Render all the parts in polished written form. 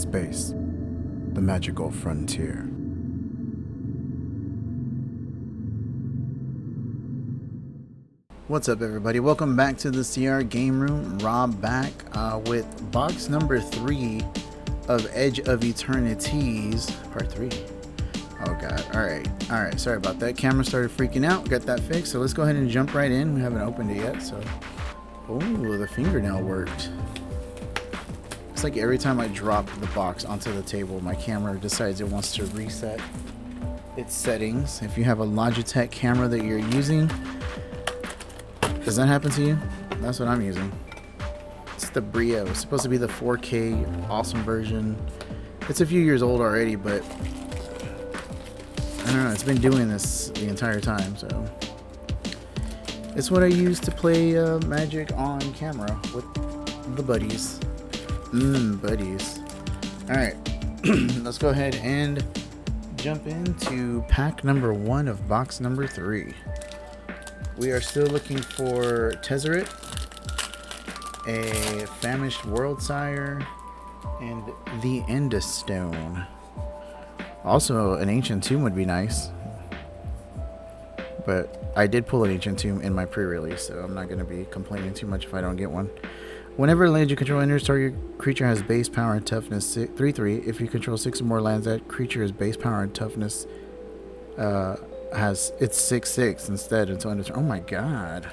Space, the magical frontier. What's up, everybody? Welcome back to the CR Game Room. Rob back with box number 3 of Edge of Eternities, part 3. Oh god. Alright, sorry about that. Camera started freaking out. Got that fixed, so let's go ahead and jump right in. We haven't opened it yet, so... Oh, the fingernail worked. It's like every time I drop the box onto the table, my camera decides it wants to reset its settings. If you have a Logitech camera that you're using, does that happen to you? That's what I'm using. It's the Brio. It's supposed to be the 4K awesome version. It's a few years old already, but I don't know. It's been doing this the entire time, so it's what I use to play Magic on camera with the buddies. Buddies. Alright, let's go ahead and jump into pack number 1 of box number 3. We are still looking for Tezzeret, a Famished World Sire, and the Endostone. Also, an Ancient Tomb would be nice. But I did pull an Ancient Tomb in my pre-release, so I'm not going to be complaining too much if I don't get one. Whenever a land you control enters, target creature has base power and toughness 3/3. If you control 6 or more lands, that creature has base power and toughness it's 6/6 instead until end of turn. Oh my god,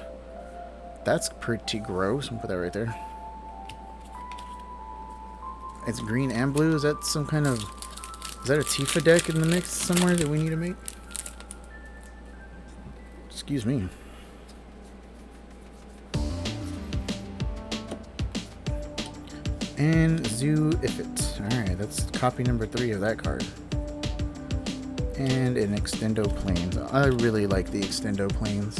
that's pretty gross. I'm gonna put that right there. It's green and blue. Is that some kind of... Is that a Tifa deck in the mix somewhere that we need to make? Excuse me. And Zoo Ifrit. Alright, that's copy number 3 of that card. And an Extendo Plains. I really like the Extendo Plains.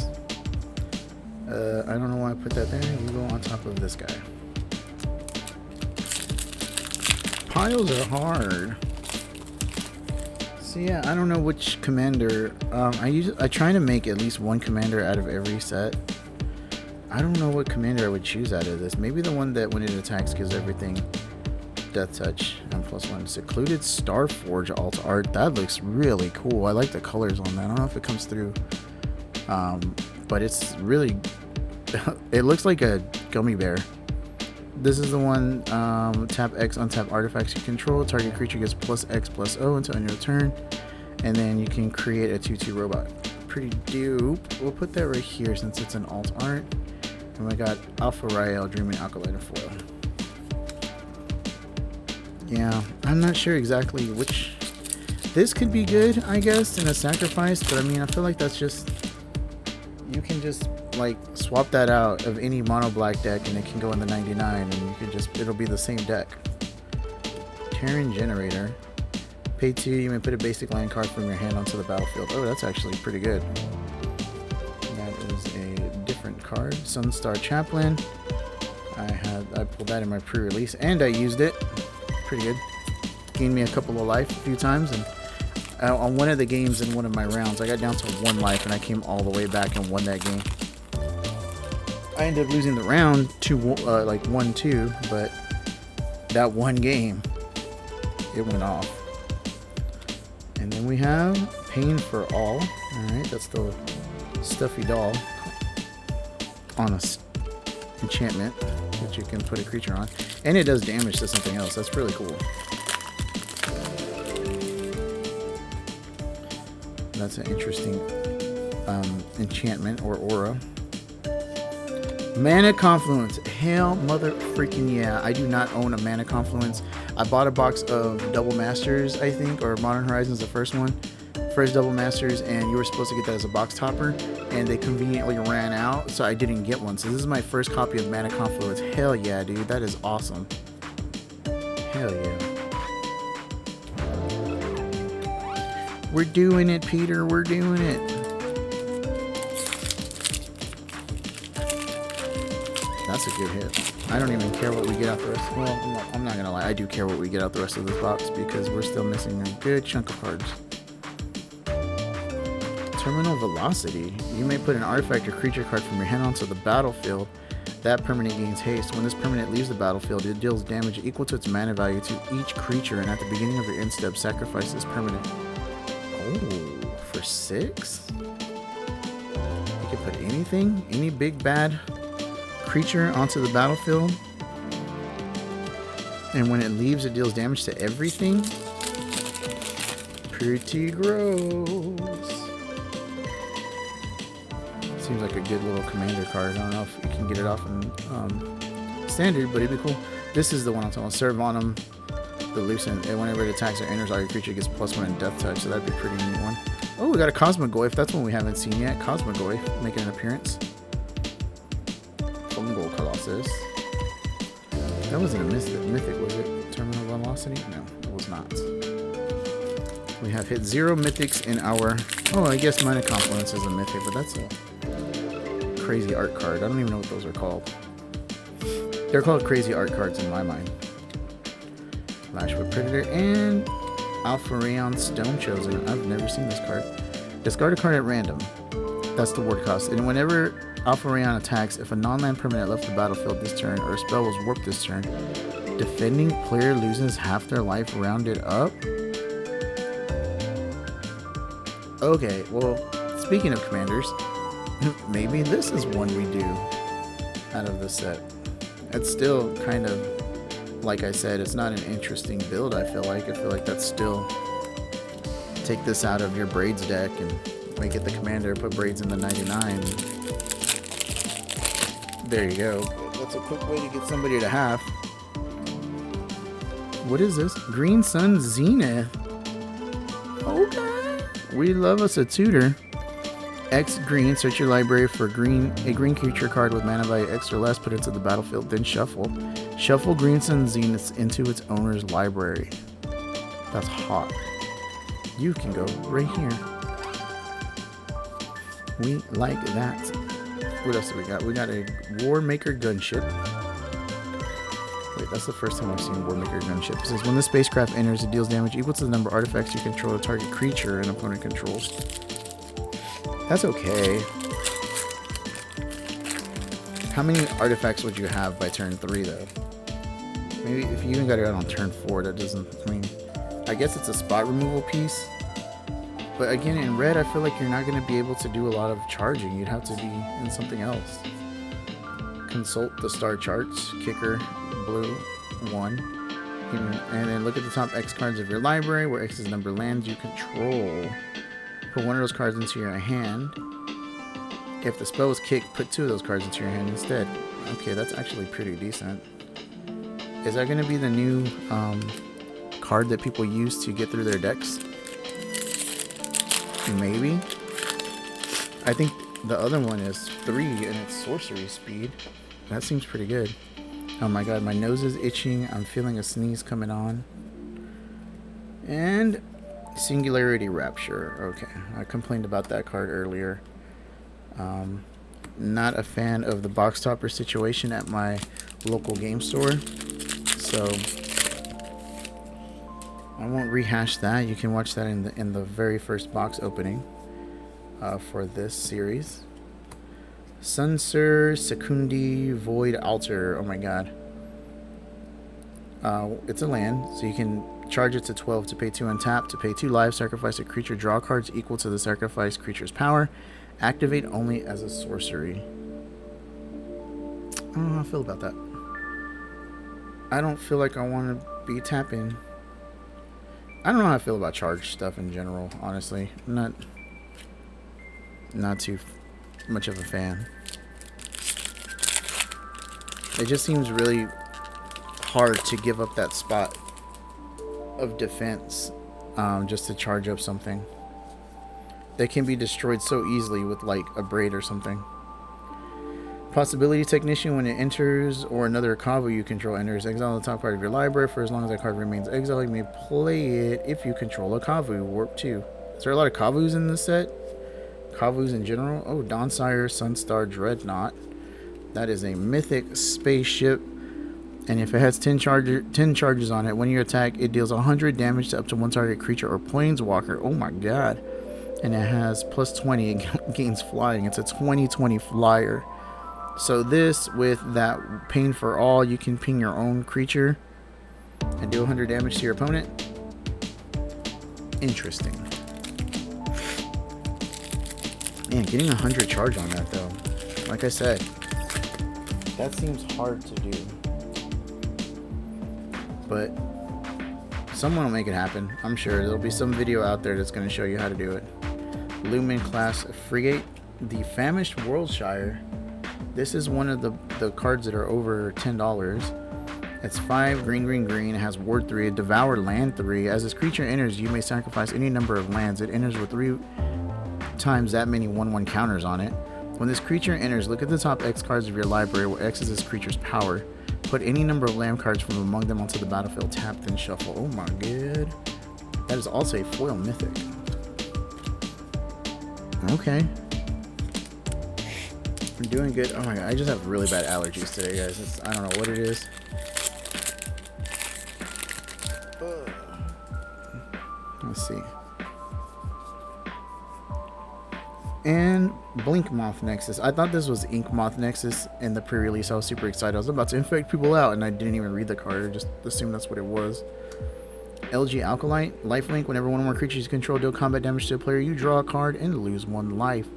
I don't know why I put that there. You go on top of this guy. Piles are hard. So yeah, I don't know which commander. I try to make at least one commander out of every set. I don't know what commander I would choose out of this. Maybe the one that when it attacks gives everything Death Touch and +1. Secluded Starforge alt art. That looks really cool. I like the colors on that. I don't know if it comes through. But it's really... it looks like a gummy bear. This is the one, tap X, untap artifacts you control. Target creature gets +X/+O until end of your turn. And then you can create a 2/2 robot. Pretty dope. We'll put that right here since it's an alt art. And we got Alpha Rael, Dreaming Alkalite Foil. Yeah, I'm not sure exactly which... This could be good, I guess, in a sacrifice, but I mean, I feel like that's just... You can just, like, swap that out of any mono black deck and it can go in the 99 and you can just... It'll be the same deck. Terran Generator. Pay 2, you may put a basic land card from your hand onto the battlefield. Oh, that's actually pretty good. That is a different card. Sunstar Chaplain. I pulled that in my pre-release and I used it. Pretty good. Gained me a couple of life a few times, and on one of the games in one of my rounds I got down to 1 life and I came all the way back and won that game. I ended up losing the round to like 1-2, but that one game it went off. And then we have Pain for All. Alright, that's the stuffy doll on a enchantment that you can put a creature on. And it does damage to something else. That's really cool. That's an interesting enchantment or aura. Mana Confluence. Hell mother freaking yeah. I do not own a Mana Confluence. I bought a box of Double Masters, I think, or Modern Horizons, the first one. First Double Masters, and you were supposed to get that as a box topper, and they conveniently ran out, so I didn't get one. So this is my first copy of Mana Confluence. Hell yeah, dude. That is awesome. Hell yeah. We're doing it, Peter. We're doing it. That's a good hit. I don't even care what we get out the rest. Well, I'm not gonna lie. I do care what we get out the rest of this box because we're still missing a good chunk of cards. Terminal Velocity. You may put an artifact or creature card from your hand onto the battlefield. That permanent gains haste. When this permanent leaves the battlefield, it deals damage equal to its mana value to each creature, and at the beginning of your end step, sacrifice this permanent. Oh, for 6? You can put anything, any big bad creature onto the battlefield, and when it leaves, it deals damage to everything. Pretty gross. Seems like a good little commander card. I don't know if you can get it off in standard, but it'd be cool. This is the one I'm talking about. Serve on them, the loosen, and whenever it attacks or enters, all your creature gets +1 in death touch, so that'd be a pretty neat one. Oh, we got a Cosmogoyf. That's one we haven't seen yet. Cosmogoyf making an appearance. Fungal Colossus. That wasn't a mythic, was it? Terminal Velocity? No, it was not. We have hit 0 mythics in our... Oh, I guess Minor Confluence is a mythic, but that's a crazy art card. I don't even know what those are called. They're called crazy art cards in my mind. Lashwood Predator and Alpha Rayon Stone Chosen. I've never seen this card. Discard a card at random. That's the ward cost. And whenever Alpha Rayon attacks, if a non-land permanent left the battlefield this turn or a spell was warped this turn, defending player loses half their life rounded up. Okay, well, speaking of commanders, maybe this is one we do out of the set. It's still kind of, like I said, it's not an interesting build, I feel like. That's still, take this out of your Braids deck and make it the commander, put Braids in the 99. There you go. That's a quick way to get somebody to half. What is this? Green Sun Zenith. Okay. We love us a tutor. X green, search your library for a green creature card with mana value X or less, put it into the battlefield, then shuffle. Shuffle Green Sun Zenith into its owner's library. That's hot. You can go right here. We like that. What else do we got? We got a Warmaker Gunship. Wait, that's the first time I've seen Warmaker Gunship. It says when the spacecraft enters, it deals damage equal to the number of artifacts you control a target creature an opponent controls. That's okay. How many artifacts would you have by turn 3 though? Maybe if you even got it out on turn 4, that doesn't, I mean, I guess it's a spot removal piece. But again, in red, I feel like you're not going to be able to do a lot of charging. You'd have to be in something else. Consult the star charts. Kicker, blue, 1. And then look at the top X cards of your library, where X is the number of lands you control. Put one of those cards into your hand. If the spell was kicked, put 2 of those cards into your hand instead. Okay, that's actually pretty decent. Is that going to be the new card that people use to get through their decks? Maybe. I think the other one is 3 and it's sorcery speed. That seems pretty good. Oh my god, my nose is itching. I'm feeling a sneeze coming on. And Singularity Rapture. Okay, I complained about that card earlier. Not a fan of the box topper situation at my local game store. So I won't rehash that. You can watch that in the very first box opening for this series. Sunsur Secundi Void Altar. Oh my god. It's a land, so you can charge it to 12 to pay 2 untap, to pay 2 life, sacrifice a creature, draw cards equal to the sacrificed creature's power, activate only as a sorcery. I don't know how I feel about that. I don't feel like I want to be tapping. I don't know how I feel about charge stuff in general, honestly. I'm not too much of a fan. It just seems really hard to give up that spot of defense just to charge up something. They can be destroyed so easily with like a braid or something. Possibility Technician, when it enters or another Kavu you control enters, exile the top card of your library for as long as that card remains exiled. You may play it if you control a Kavu. Warp 2. Is there a lot of Kavus in this set? Kavus in general? Oh, Dawnsire Sunstar Dreadnought. That is a mythic spaceship. And if it has 10 charges on it, when you attack, it deals 100 damage to up to 1 target creature or planeswalker. Oh my god. And it has plus 20, it gains flying. It's a 20/20 flyer. So this, with that pain for all, you can ping your own creature and do 100 damage to your opponent. Interesting. Man, getting 100 charge on that though. Like I said, that seems hard to do. But someone will make it happen. I'm sure there'll be some video out there that's going to show you how to do it. Lumen class frigate, the Famished Worldshire. This is one of the cards that are over $10. It's 5 green, green, green. It has Ward 3, Devour Land 3. As this creature enters, you may sacrifice any number of lands. It enters with 3 times that many 1/1 counters on it. When this creature enters, look at the top X cards of your library, where X is this creature's power. Put any number of land cards from among them onto the battlefield. Tap, then shuffle. Oh my god. That is also a foil mythic. Okay. I'm doing good. Oh my god, I just have really bad allergies today, guys. I don't know what it is. Let's see. And Blink Moth Nexus. I thought this was Ink Moth Nexus in the pre-release. I was super excited. I was about to infect people out, and I didn't even read the card. I just assumed that's what it was. LG Alkalite. Lifelink. Whenever one or more creatures you control deal combat damage to a player, you draw a card and lose 1 life.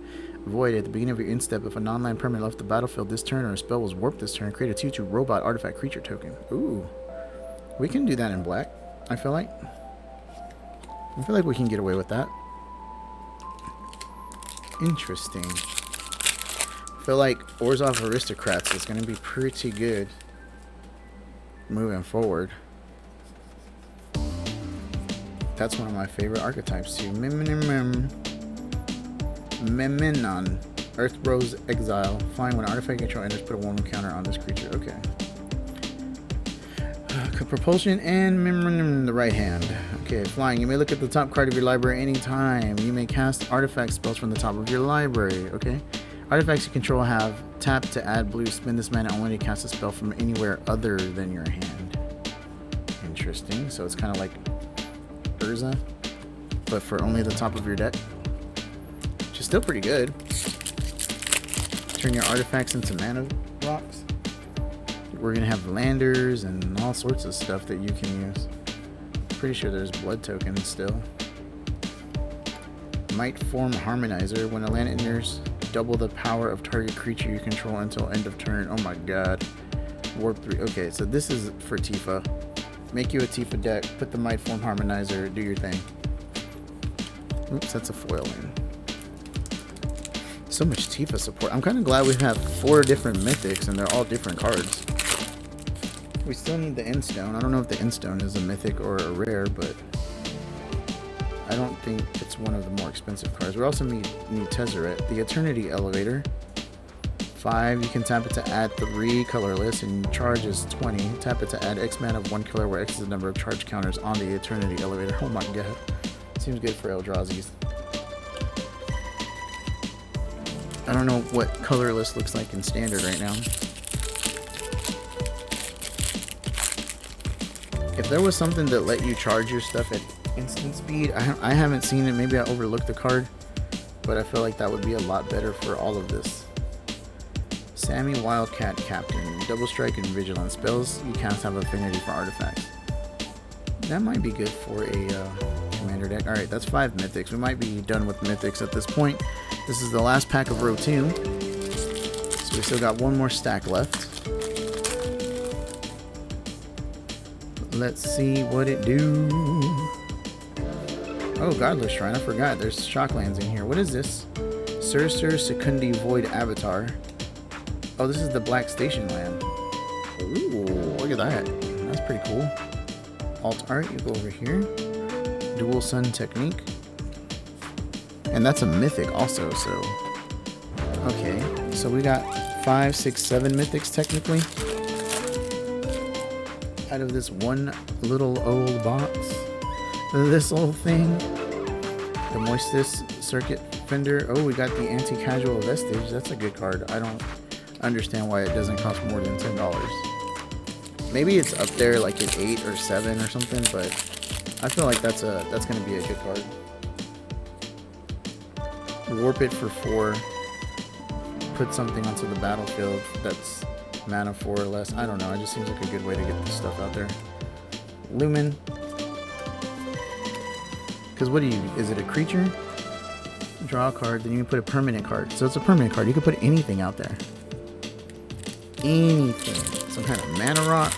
Void. At the beginning of your instep, if a non-land permanent left the battlefield this turn or a spell was warped this turn, create a 2/2 robot artifact creature token. Ooh. We can do that in black, I feel like. I feel like we can get away with that. Interesting. I feel like Orzhov Aristocrats is going to be pretty good moving forward. That's one of my favorite archetypes too. Memenon. Earth Rose Exile. Flying. When an artifact control enters, put a 1/1 counter on this creature. Okay. Propulsion and the right hand. Okay, flying. You may look at the top card of your library anytime. You may cast artifact spells from the top of your library. Okay. Artifacts you control have tap to add blue. Spend this mana only to cast a spell from anywhere other than your hand. Interesting. So it's kind of like Urza, but for only the top of your deck. Which is still pretty good. Turn your artifacts into mana rocks. We're gonna have landers and all sorts of stuff that you can use. Pretty sure there's blood tokens still. Might Form Harmonizer. When a land enters, double the power of target creature you control until end of turn. Oh my god. Warp 3. Okay, so this is for Tifa. Make you a Tifa deck. Put the Might Form Harmonizer. Do your thing. Oops, that's a foil in. So much Tifa support. I'm kind of glad we have 4 different mythics and they're all different cards. We still need the Endstone. I don't know if the Endstone is a mythic or a rare, but I don't think it's one of the more expensive cards. We also need Tezzeret. The Eternity Elevator. 5. You can tap it to add 3 colorless, and charge is 20. Tap it to add X mana of 1 color, where X is the number of charge counters on the Eternity Elevator. Oh my god. Seems good for Eldrazi's. I don't know what colorless looks like in standard right now. If there was something that let you charge your stuff at instant speed, I haven't seen it. Maybe I overlooked the card, but I feel like that would be a lot better for all of this. Sammy Wildcat Captain. Double strike and vigilance. Spells you cast have affinity for artifacts. That might be good for a commander deck. Alright, that's 5 mythics. We might be done with mythics at this point. This is the last pack of row 2. So we still got 1 more stack left. Let's see what it do. Oh, Godless Shrine. I forgot. There's Shocklands in here. What is this? Surtur Secundi Void Avatar. Oh, this is the Black Station land. Ooh, look at that. That's pretty cool. Alt art, you go over here. Dual Sun Technique. And that's a mythic also, so. Okay, so we got 5, 6, 7 mythics technically. Out of this one little old box. This old thing. The Moistus Circuit Fender. Oh, we got the Anti-Casual Vestige. That's a good card. I don't understand why it doesn't cost more than $10. Maybe it's up there like at 8 or 7 or something, but I feel like that's gonna be a good card. Warp it for 4. put something onto the battlefield that's mana 4 or less. I don't know. It just seems like a good way to get this stuff out there. Lumen. Because what do you... Is it a creature? Draw a card, then you can put a permanent card. So it's a permanent card. You can put anything out there. Anything. Some kind of mana rock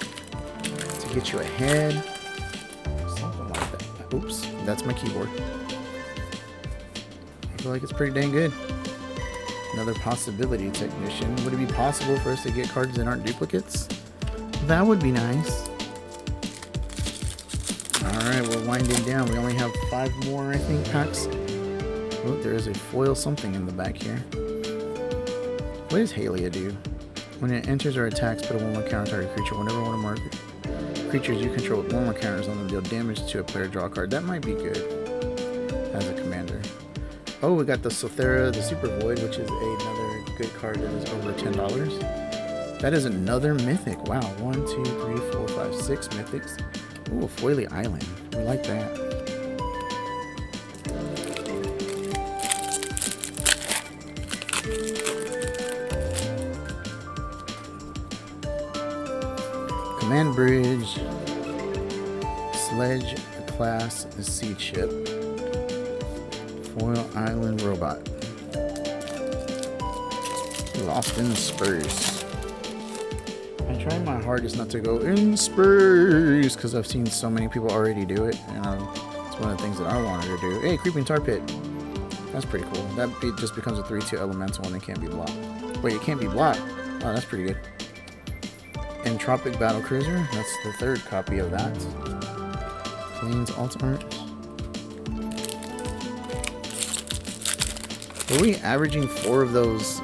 to get you ahead. Something like that. Oops. That's my keyboard. I feel like it's pretty dang good. Another possibility technician. Would it be possible for us to get cards that aren't duplicates? That would be nice. Alright, we're winding down. We only have 5 more, I think, packs. Oh, there is a foil something in the back here. What does Halia do? When it enters or attacks, put a 1/1 counter target creature. Whenever one of our creatures you control with 1/1 counters on them deal damage to a player, draw a card. That might be good as a commander. Oh, we got the Sothera, the Super Void, which is another good card that is over $10. That is another mythic. Wow, 1, 2, 3, 4, 5, 6 mythics. Ooh, a Foily Island. We like that. Command Bridge. Sledge class Sea Ship. Foil Island Robot. Lost in Space. I'm trying my hardest not to go in space because I've seen so many people already do it, and it's one of the things that I wanted to do. Hey, Creeping Tar Pit. That's pretty cool. That just becomes a 3/2 elemental and it can't be blocked. Wait, it can't be blocked. Oh, that's pretty good. Entropic Battle Cruiser. That's the 3rd copy of that. Plains Alt Art. Are we averaging 4 of those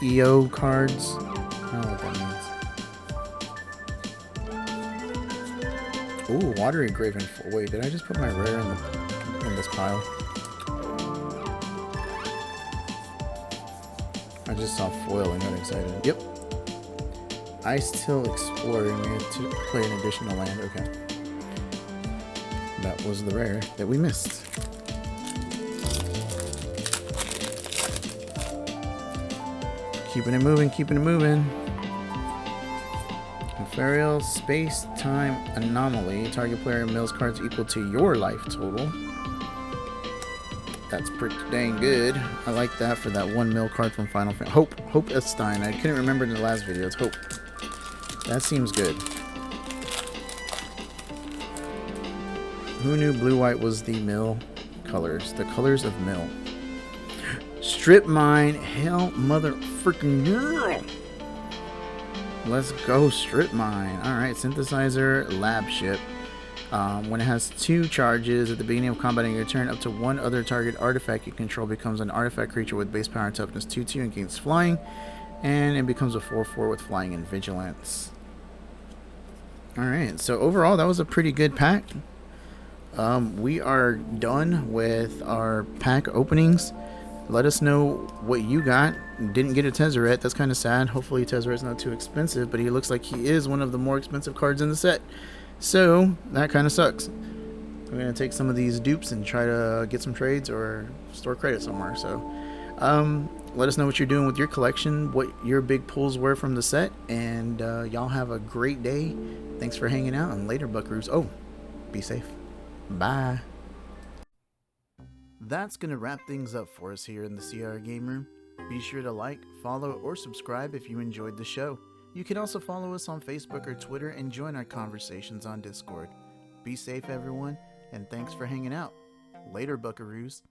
EO cards? I don't know what that means. Ooh, Watery Graven. Wait, did I just put my rare in this pile? I just saw foil and got excited. Yep. Ice Till Explorer. We have to play an additional land. Okay. That was the rare that we missed. Keeping it moving, keeping it moving. Nefarious Space-Time Anomaly. Target player mills cards equal to your life total. That's pretty dang good. I like that for that 1 mill card from Final Fantasy. Hope Estein. I couldn't remember in the last video. It's Hope. That seems good. Who knew blue-white was the mill colors? The colors of mill. Strip Mine. Hell, mother freaking girl. Let's go, Strip Mine. Alright, Synthesizer, Lab Ship. When it has 2 charges at the beginning of combat on your turn, up to 1 other target artifact you control becomes an artifact creature with base power and toughness 2/2 and gains flying. And it becomes a 4/4 with flying and vigilance. Alright, so overall that was a pretty good pack. We are done with our pack openings. Let us know what you got. Didn't get a Tezzeret. That's kind of sad. Hopefully Tezzeret's not too expensive, but he looks like he is one of the more expensive cards in the set. So that kind of sucks. I'm going to take some of these dupes and try to get some trades or store credit somewhere. So let us know what you're doing with your collection, what your big pulls were from the set, and y'all have a great day. Thanks for hanging out, and later, buckaroos. Oh, be safe. Bye. That's going to wrap things up for us here in the CR Game Room. Be sure to like, follow, or subscribe if you enjoyed the show. You can also follow us on Facebook or Twitter and join our conversations on Discord. Be safe, everyone, and thanks for hanging out. Later, buckaroos.